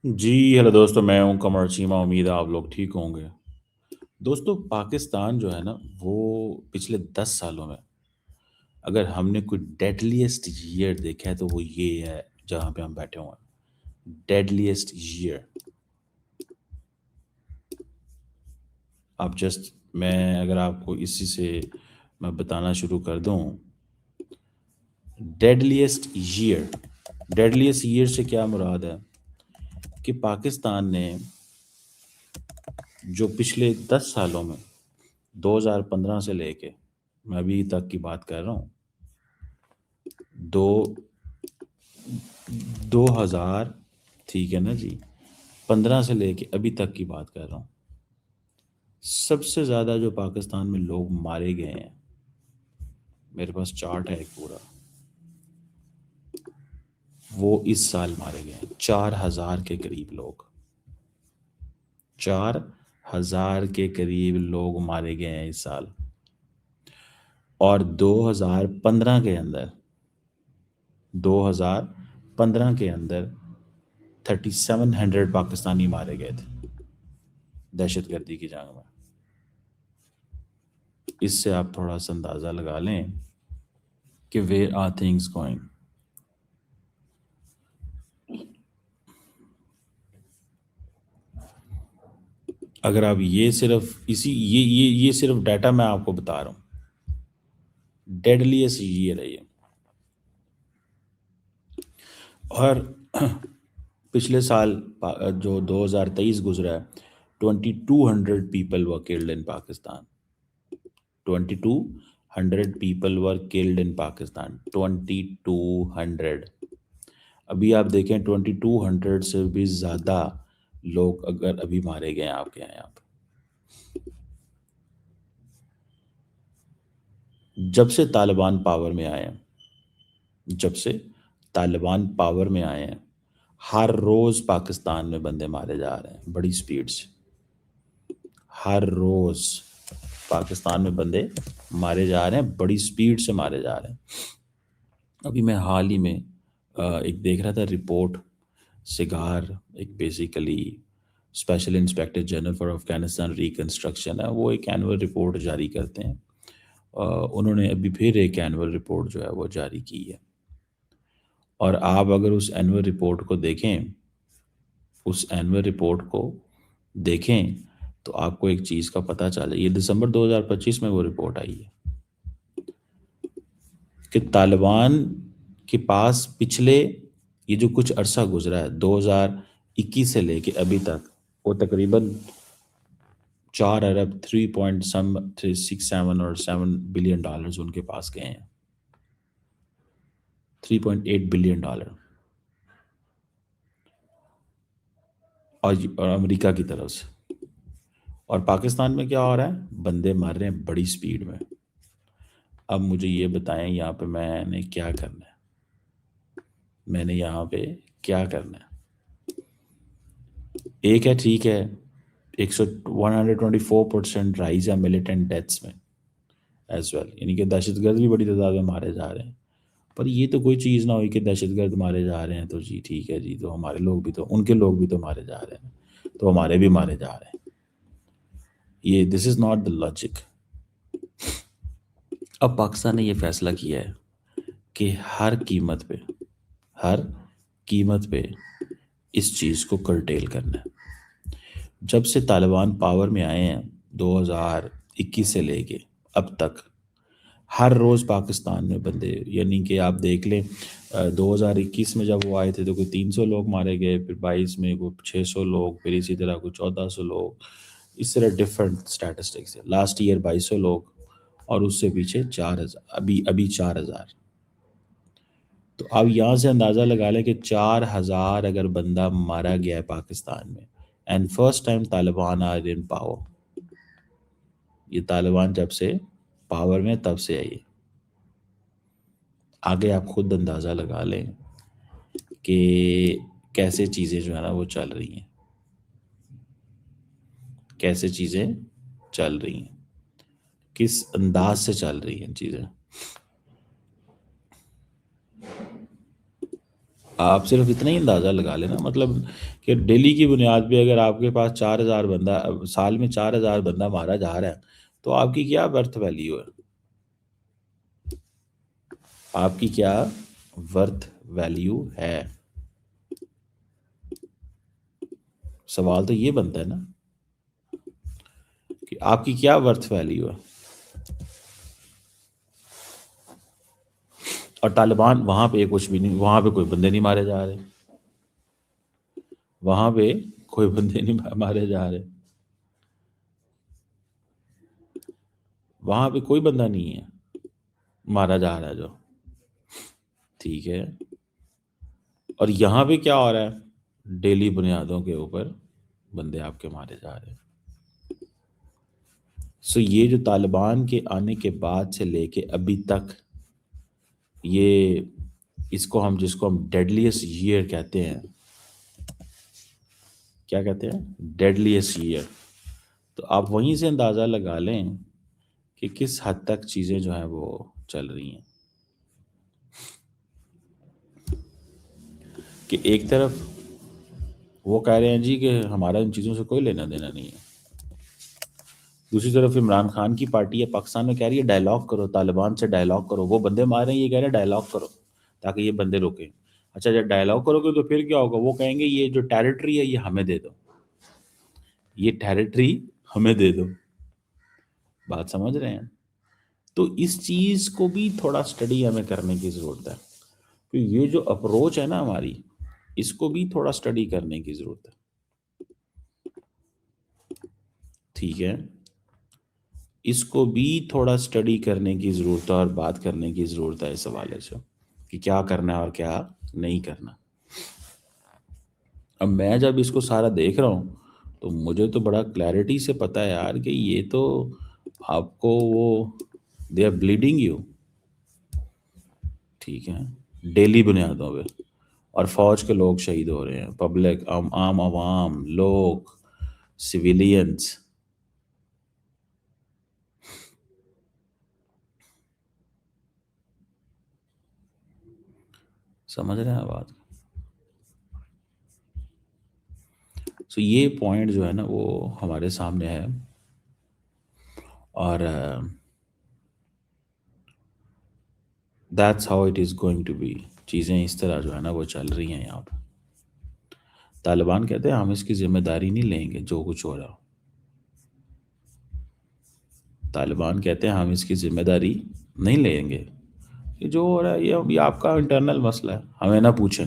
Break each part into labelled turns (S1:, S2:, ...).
S1: جی hello دوستو، میں ہوں قمر چیمہ. امید ہے آپ لوگ ٹھیک ہوں گے. دوستو پاکستان جو ہے نا وہ پچھلے 10 سالوں میں اگر ہم نے کوئی ڈیڈلیسٹ ایئر دیکھا ہے تو وہ یہ ہے جہاں پہ ہم بیٹھے ہوئے ہیں. ڈیڈلیسٹ ایئر. آپ جسٹ میں اگر آپ کو اسی سے میں بتانا شروع کر دوں. ڈیڈلیسٹ ایئر. ڈیڈلیسٹ ایئر سے کیا مراد ہے کہ پاکستان نے جو پچھلے 10 سالوں میں 2015 سے لے کے میں ابھی تک کی بات کر رہا ہوں، دو 2000 ٹھیک ہے نا جی، 15 سے لے کے ابھی تک کی بات کر رہا ہوں. سب سے زیادہ جو پاکستان میں لوگ مارے گئے ہیں، میرے پاس چارٹ ہے ایک پورا، وہ اس سال مارے گئے ہیں 4000 کے قریب لوگ. 4000 کے قریب لوگ مارے گئے ہیں اس سال. اور 2015 کے اندر 3700 پاکستانی مارے گئے تھے دہشت گردی کی جنگ میں. اس سے آپ تھوڑا سا اندازہ لگا لیں کہ ویئر آر تھنگس گوئنگ. اگر آپ یہ صرف یہ صرف ڈیٹا میں آپ کو بتا رہا ہوں. ڈیڈلیسٹ ایئر ہے یہ. اور پچھلے سال جو 2023 گزرا ہے، 2200 people were killed in Pakistan. 2200 people were killed in Pakistan. 2200. ابھی آپ دیکھیں 2200 سے بھی زیادہ لوگ اگر ابھی مارے گئے ہیں آپ کے یہاں پہ. جب سے طالبان پاور میں آئے ہیں، ہر روز پاکستان میں بندے مارے جا رہے ہیں بڑی سپیڈ سے. ہر روز پاکستان میں بندے مارے جا رہے ہیں، بڑی سپیڈ سے مارے جا رہے ہیں. ابھی میں حال ہی میں ایک دیکھ رہا تھا رپورٹ. سگار ایک basically special inspector general for Afghanistan reconstruction ہے، وہ ایک اینول رپورٹ جاری کرتے ہیں. انہوں نے ابھی پھر ایک اینول رپورٹ جو ہے وہ جاری کی ہے. اور آپ اگر اس اینول رپورٹ کو دیکھیں تو آپ کو ایک چیز کا پتہ چلے. یہ دسمبر 2025 میں وہ رپورٹ آئی ہے کہ طالبان کے پاس پچھلے یہ جو کچھ عرصہ گزرا ہے 2021 سے لے کے ابھی تک، وہ تقریباً 4 ارب 3.67 اور 7 بلین ڈالرز ان کے پاس گئے ہیں. 3.8 بلین ڈالر. اور امریکہ کی طرف سے. اور پاکستان میں کیا ہو رہا ہے؟ بندے مار رہے ہیں بڑی سپیڈ میں. اب مجھے یہ بتائیں یہاں پہ میں نے کیا کرنا ہے. ایک ہے، ٹھیک ہے، 124% رائز ہے ملیٹنٹ ڈیتھس میں ایز ویل، یعنی کہ دہشت گرد بھی بڑی تعداد میں مارے جا رہے ہیں. پر یہ تو کوئی چیز نہ ہوئی کہ دہشت گرد مارے جا رہے ہیں تو جی ٹھیک ہے جی، تو ہمارے لوگ بھی تو، ان کے لوگ بھی تو مارے جا رہے ہیں تو ہمارے بھی مارے جا رہے ہیں. یہ دس از ناٹ دا لاجک. اب پاکستان نے یہ فیصلہ کیا ہے کہ ہر قیمت پہ اس چیز کو کرٹیل کرنا ہے. جب سے طالبان پاور میں آئے ہیں 2021 سے لے کے اب تک، ہر روز پاکستان میں بندے، یعنی کہ آپ دیکھ لیں 2021 میں جب وہ آئے تھے تو کوئی 300 لوگ مارے گئے، پھر 22 میں کوئی 600 لوگ، پھر اسی طرح کوئی 1400 لوگ، اس طرح ڈفرینٹ اسٹیٹسٹکس ہے. لاسٹ ایئر 2200 لوگ، اور اس سے پیچھے 4000، ابھی 4000. تو اب یہاں سے اندازہ لگا لیں کہ 4000 اگر بندہ مارا گیا ہے پاکستان میں، and first time Taliban are in power. یہ طالبان جب سے پاور میں تب سے آئی. آگے آپ خود اندازہ لگا لیں کہ کیسے چیزیں جو ہے نا وہ چل رہی ہیں، کیسے چیزیں چل رہی ہیں، کس انداز سے چل رہی ہیں چیزیں. آپ صرف اتنا ہی اندازہ لگا لینا، مطلب کہ ڈیلی کی بنیاد پہ اگر آپ کے پاس 4,000 بندہ، سال میں 4,000 بندہ مارا جا رہا ہے، تو آپ کی کیا برتھ ویلیو ہے؟ آپ کی کیا ورتھ ویلیو ہے؟ سوال تو یہ بنتا ہے نا کہ آپ کی کیا ورتھ ویلیو ہے؟ اور طالبان وہاں پہ کچھ بھی نہیں، وہاں پہ کوئی بندے نہیں مارے جا رہے، وہاں پہ کوئی بندے نہیں مارے جا رہے، وہاں پہ کوئی بندہ نہیں ہے مارا جا رہا ہے جو، ٹھیک ہے؟ اور یہاں پہ کیا ہو رہا ہے؟ ڈیلی بنیادوں کے اوپر بندے آپ کے مارے جا رہے ہیں۔ سو یہ جو طالبان کے آنے کے بعد سے لے کے ابھی تک، یہ اس کو ہم، جس کو ہم ڈیڈلیسٹ ایئر کہتے ہیں، کیا کہتے ہیں؟ ڈیڈلیسٹ ایئر۔ تو آپ وہیں سے اندازہ لگا لیں کہ کس حد تک چیزیں جو ہیں وہ چل رہی ہیں، کہ ایک طرف وہ کہہ رہے ہیں جی کہ ہمارا ان چیزوں سے کوئی لینا دینا نہیں ہے، دوسری طرف عمران خان کی پارٹی ہے پاکستان میں کہہ رہی ہے ڈائلاگ کرو، طالبان سے ڈائلاگ کرو، وہ بندے مار رہے ہیں، یہ کہہ رہے ہیں ڈائلاگ کرو تاکہ یہ بندے روکیں۔ اچھا جب ڈائلاگ کرو گے تو پھر کیا ہوگا؟ وہ کہیں گے یہ جو ٹیریٹری ہے یہ ہمیں دے دو، یہ ٹیریٹری ہمیں دے دو۔ بات سمجھ رہے ہیں؟ تو اس چیز کو بھی تھوڑا سٹڈی ہمیں کرنے کی ضرورت ہے، کہ یہ جو اپروچ ہے نا ہماری، اس کو بھی تھوڑا سٹڈی کرنے کی ضرورت ہے، ٹھیک ہے؟ اس کو بھی تھوڑا سٹڈی کرنے کی ضرورت ہے اور بات کرنے کی ضرورت ہے اس حوالے سے کہ کیا کرنا ہے اور کیا نہیں کرنا۔ اب میں جب اس کو سارا دیکھ رہا ہوں تو مجھے تو بڑا کلیئرٹی سے پتہ ہے یار کہ یہ تو آپ کو وہ دے آر بلیڈنگ یو، ٹھیک ہے، ڈیلی بنیادوں پہ، اور فوج کے لوگ شہید ہو رہے ہیں، پبلک، عام عوام لوگ، سویلینز، سمجھ رہے ہیں بات؟ سو یہ پوائنٹ جو ہے نا وہ ہمارے سامنے ہے، اور that's how it is going to be, چیزیں اس طرح جو ہے نا وہ چل رہی ہیں یہاں پہ۔ طالبان کہتے ہیں ہم اس کی ذمہ داری نہیں لیں گے جو کچھ ہو رہا ہو، طالبان کہتے ہیں ہم اس کی ذمہ داری نہیں لیں گے، یہ جو ہو رہا ہے یہ ابھی آپ کا انٹرنل مسئلہ ہے، ہمیں نہ پوچھیں۔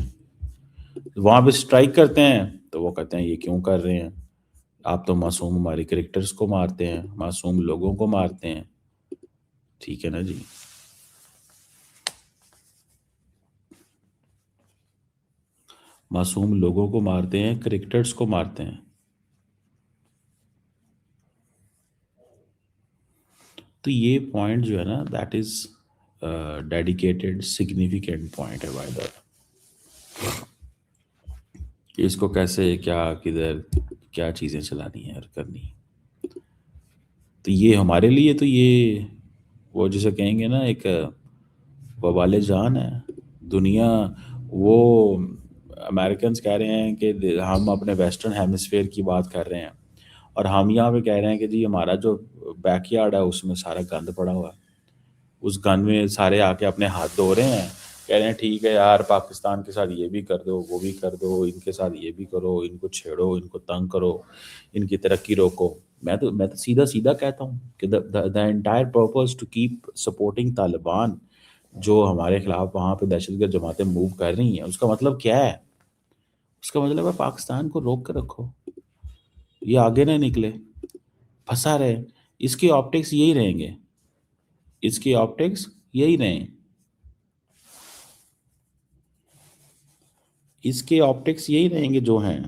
S1: وہاں پہ اسٹرائک کرتے ہیں تو وہ کہتے ہیں یہ کیوں کر رہے ہیں، آپ تو معصوم ہمارے کریکٹرز کو مارتے ہیں، معصوم لوگوں کو مارتے ہیں، ٹھیک ہے نا جی؟ معصوم لوگوں کو مارتے ہیں، کریکٹرز کو مارتے ہیں۔ تو یہ پوائنٹ جو ہے نا that is dedicated significant point ہے بائی دا، کہ اس کو کیسے کیا کدھر کیا چیزیں چلانی ہیں اور کرنی ہے۔ تو یہ ہمارے لیے تو یہ وہ جسے کہیں گے نا ایک وبال جان ہے دنیا، وہ امریکنز کہہ رہے ہیں کہ ہم اپنے ویسٹرن ہیمسفیئر کی بات کر رہے ہیں، اور ہم یہاں پہ کہہ رہے ہیں کہ جی ہمارا جو بیک یارڈ ہے اس میں سارا گند پڑا ہوا ہے، اس گند میں سارے آ کے اپنے ہاتھ دھو رہے ہیں، کہہ رہے ہیں ٹھیک ہے یار پاکستان کے ساتھ یہ بھی کر دو وہ بھی کر دو، ان کے ساتھ یہ بھی کرو، ان کو چھیڑو، ان کو تنگ کرو، ان کی ترقی روکو۔ میں تو سیدھا سیدھا کہتا ہوں کہ the entire purpose to keep supporting Taliban, جو ہمارے خلاف وہاں پہ دہشت گرد جماعتیں موو کر رہی ہیں، اس کا مطلب کیا ہے؟ اس کا مطلب ہے پاکستان کو روک کر رکھو، یہ آگے نہ نکلے، پھنسا رہے، اس کی آپٹکس یہی رہیں گے، اس کی آپٹکس یہی رہیں، اس کے آپٹکس یہی رہیں گے جو ہیں۔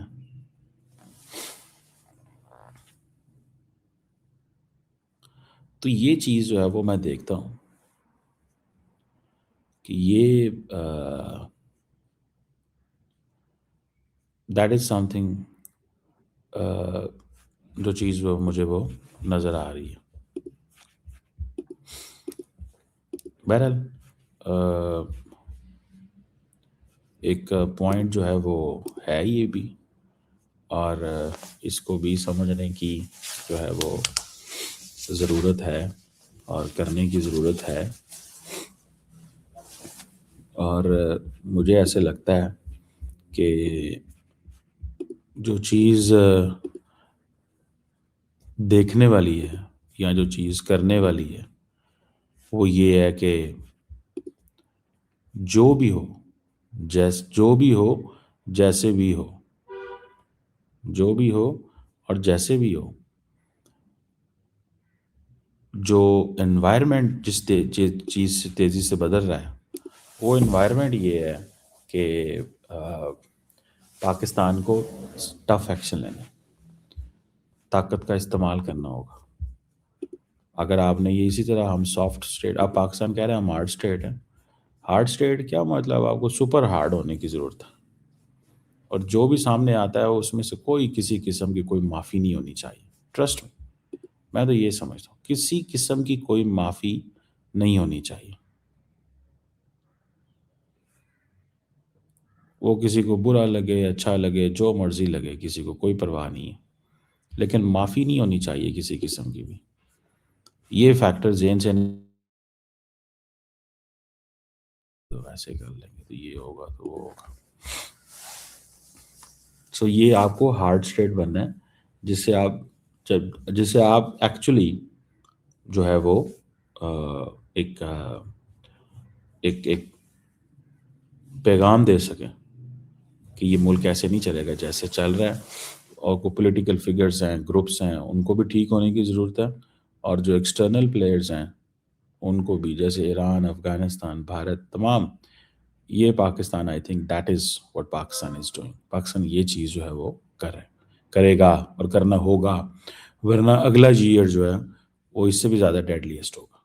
S1: تو یہ چیز جو ہے وہ میں دیکھتا ہوں کہ یہ دیٹ از سم تھنگ، جو چیز وہ مجھے وہ نظر آ رہی ہے۔ بہرحال ایک پوائنٹ جو ہے وہ ہے یہ بھی، اور اس کو بھی سمجھنے کی جو ہے وہ ضرورت ہے اور کرنے کی ضرورت ہے. اور مجھے ایسے لگتا ہے کہ جو چیز دیکھنے والی ہے یا جو چیز کرنے والی ہے وہ یہ ہے کہ جو بھی ہو، جو بھی ہو، جیسے بھی ہو، جو بھی ہو اور جیسے بھی ہو، جو انوائرمنٹ چیز سے تیزی سے بدل رہا ہے وہ انوائرمنٹ یہ ہے کہ پاکستان کو ٹف ایکشن لینا، طاقت کا استعمال کرنا ہوگا. اگر آپ نے یہ اسی طرح ہم سافٹ اسٹیٹ، آپ پاکستان کہہ رہے ہیں ہم ہارڈ اسٹیٹ ہیں. ہارڈ اسٹیٹ کیا مطلب؟ آپ کو سپر ہارڈ ہونے کی ضرورت ہے، اور جو بھی سامنے آتا ہے اس میں سے کوئی کسی قسم کی کوئی معافی نہیں ہونی چاہیے. ٹرسٹ میں تو یہ سمجھتا ہوں کسی قسم کی کوئی معافی نہیں ہونی چاہیے. وہ کسی کو برا لگے، اچھا لگے، جو مرضی لگے، کسی کو کوئی پرواہ نہیں ہے، لیکن معافی نہیں ہونی چاہیے کسی قسم کی بھی. یہ فیکٹر ذہن سے تو ایسے کر لیں گے تو یہ ہوگا تو وہ ہوگا. سو یہ آپ کو ہارڈ اسٹیٹ بننا ہے جس سے آپ ایکچولی جو ہے وہ ایک ایک پیغام دے سکیں کہ یہ ملک ایسے نہیں چلے گا جیسے چل رہا ہے. اور کو پولیٹیکل فگرز ہیں، گروپس ہیں، ان کو بھی ٹھیک ہونے کی ضرورت ہے، اور جو ایکسٹرنل پلیئرز ہیں ان کو بھی، جیسے ایران، افغانستان، بھارت، تمام. یہ Pakistan, I think that is what Pakistan is doing. Pakistan یہ چیز جو ہے وہ کرے گا اور کرنا ہوگا، ورنہ اگلا ایئر جو ہے وہ اس سے بھی زیادہ ڈیڈلیسٹ ہوگا.